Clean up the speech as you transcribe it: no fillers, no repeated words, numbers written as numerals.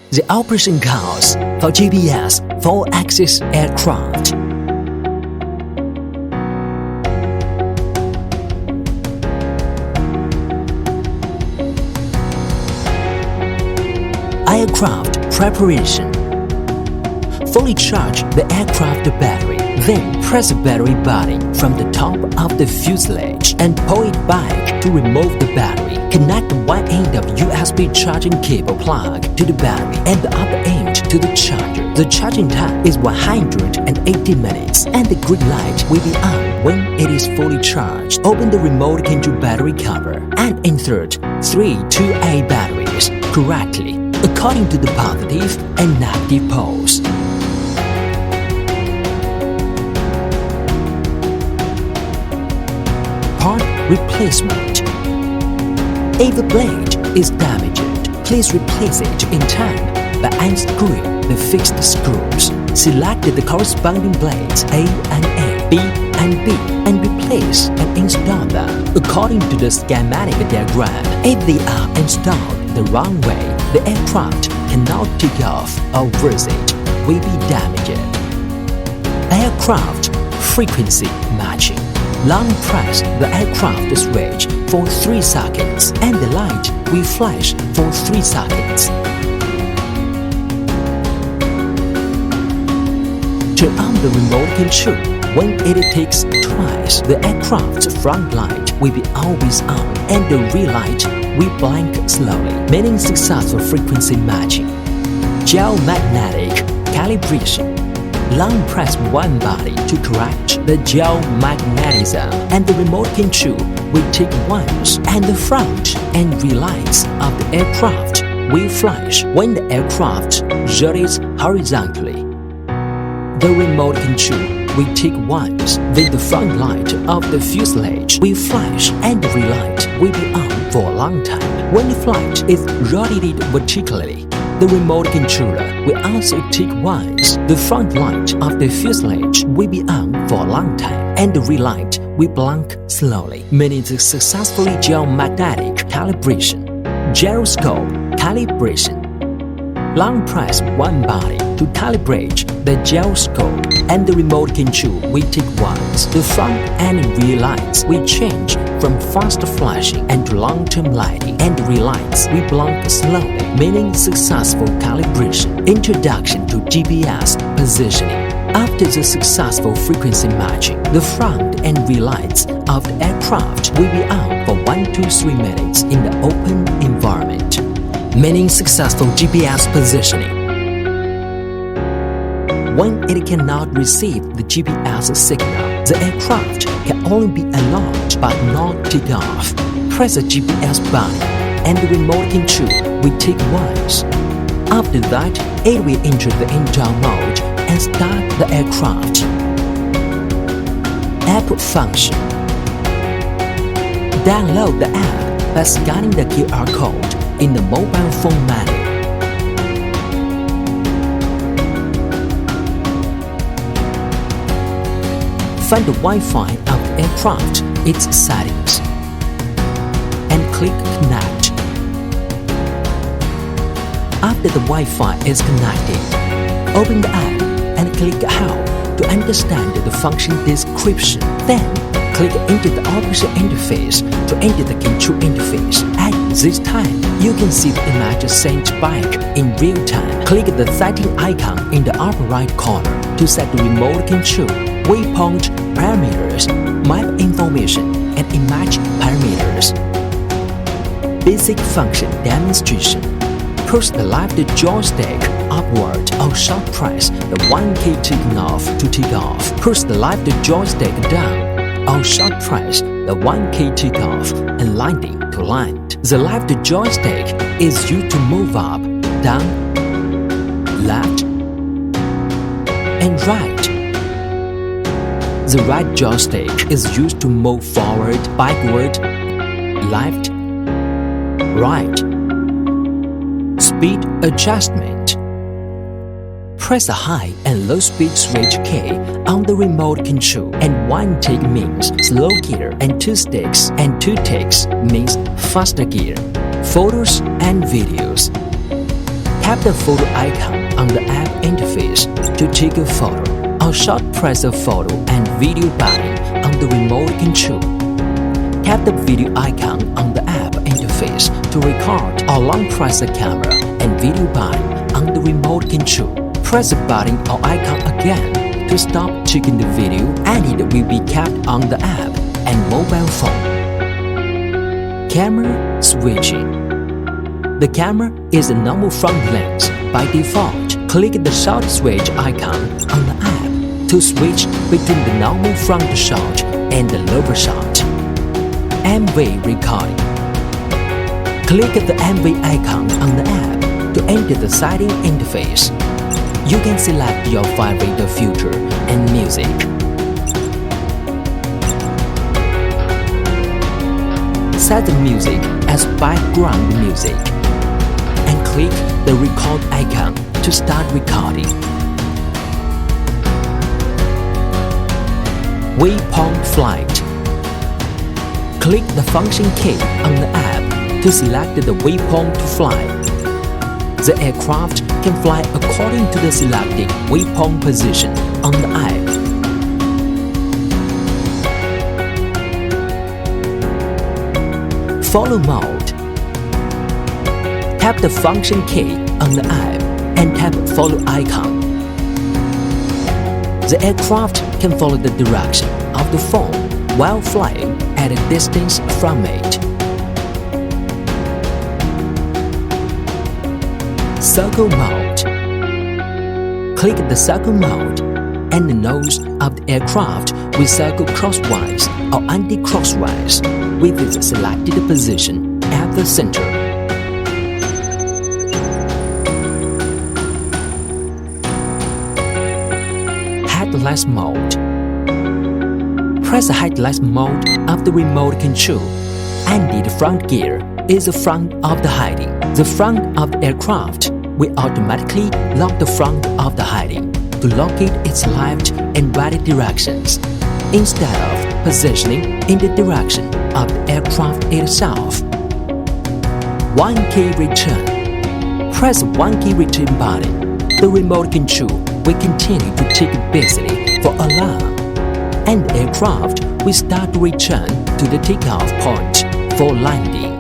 The operation codes for GPS 4-axis aircraft. Aircraft preparation. Fully charge the aircraft battery, then press the battery body from the top of the fuselage and pull it back to remove the battery. Connect one end of USB charging cable plug to the battery and the other end to the charger. The charging time is 180 minutes and the green light will be on when it is fully charged. Open the remote control battery cover and insert 3 2A batteries correctly according to the positive and negative poles. Part replacement. If the blade is damaged, please replace it in time by unscrewing the fixed screws. Select the corresponding blades A and A, B and B, and replace and install them according to the schematic diagram. If they are installed the wrong way, the aircraft cannot take off or visit will be damaged. Aircraft frequency matching. Long press the aircraft switch for 3 seconds and the light will flash for 3 seconds. Turn on the remote control. When it takes twice, the aircraft's front light will be always on and the rear light will blink slowly, meaning successful frequency matching. Geomagnetic calibration. Long press one body to correct the geomagnetism and the remote control will take once and the front and rear lights of the aircraft will flash when the aircraft rotates horizontally. The remote control will take once, then the front light of the fuselage will flash and the rear light will be on for a long time. When the flight is rotated vertically, the remote controller will also take once. The front light of the fuselage will be on for a long time and the rear light will blink slowly, meaning the successfully geomagnetic calibration. Gyroscope calibration. Long press one body to calibrate the gyroscope and the remote control will take once. The front and rear lights will change from fast flashing and long-term lighting and rear lights will blink slowly, meaning successful calibration. Introduction to GPS positioning. After the successful frequency matching, the front and rear lights of the aircraft will be on for 1 to 3 minutes in the open environment, meaning successful GPS positioning. When it cannot receive the GPS signal, the aircraft can only be aloft but not take off. Press the GPS button and the remote control will take once. After that, it will enter the indoor mode and start the aircraft. App function. Download the app by scanning the QR code in the mobile phone menu. Find the Wi-Fi of the aircraft, its settings, and click Connect. After the Wi-Fi is connected, open the app and click How to understand the function description. Then, click into the operation interface to enter the control interface. At this time, you can see the image sent back in real time. Click the setting icon in the upper right corner to set the remote control, waypoint parameters, map information, and image parameters. Basic function demonstration. Push the left joystick upward or short press the 1 key taking off to take off. Push the left joystick down or short press the 1 key take off and landing to land. The left joystick is used to move up, down, left, and right. The right joystick is used to move forward, backward, left, right. Speed adjustment. Press the high and low speed switch key on the remote control, and 1 take means slow gear and 2 sticks and 2 ticks means faster gear. Photos and videos. Tap the photo icon on the app interface to take a photo, or short press the photo and video button on the remote control. Tap the video icon on the app interface to record, or long press the camera and video button on the remote control. Press the button or icon again to stop taking the video, and it will be kept on the app and mobile phone. Camera switching. The camera is a normal front lens. By default, click the shot switch icon on the app to switch between the normal front shot and the lower shot. MV recording. Click the MV icon on the app to enter the setting interface. You can select your favorite filter and music. Set the music as background music and click the record icon to start recording. Waypoint flight. Click the function key on the app to select the waypoint to fly. The aircraft can fly according to the selected waypoint position on the app. Follow mode. Tap the function key on the app and tap follow icon. The aircraft can follow the direction of the phone while flying at a distance from it. Circle mode. Click the circle mode, and the nose of the aircraft will circle crosswise or anti-crosswise with its selected position at the center. Headlights mode. Press the headlights mode of the remote control, and the front gear is the front of the heading. The front of the aircraft will automatically lock the front of the heading to locate its left and right directions, instead of positioning in the direction of the aircraft itself. One key return. Press one key return button. The remote control will continue to tick busily for alarm, and the aircraft will start to return to the takeoff point for landing.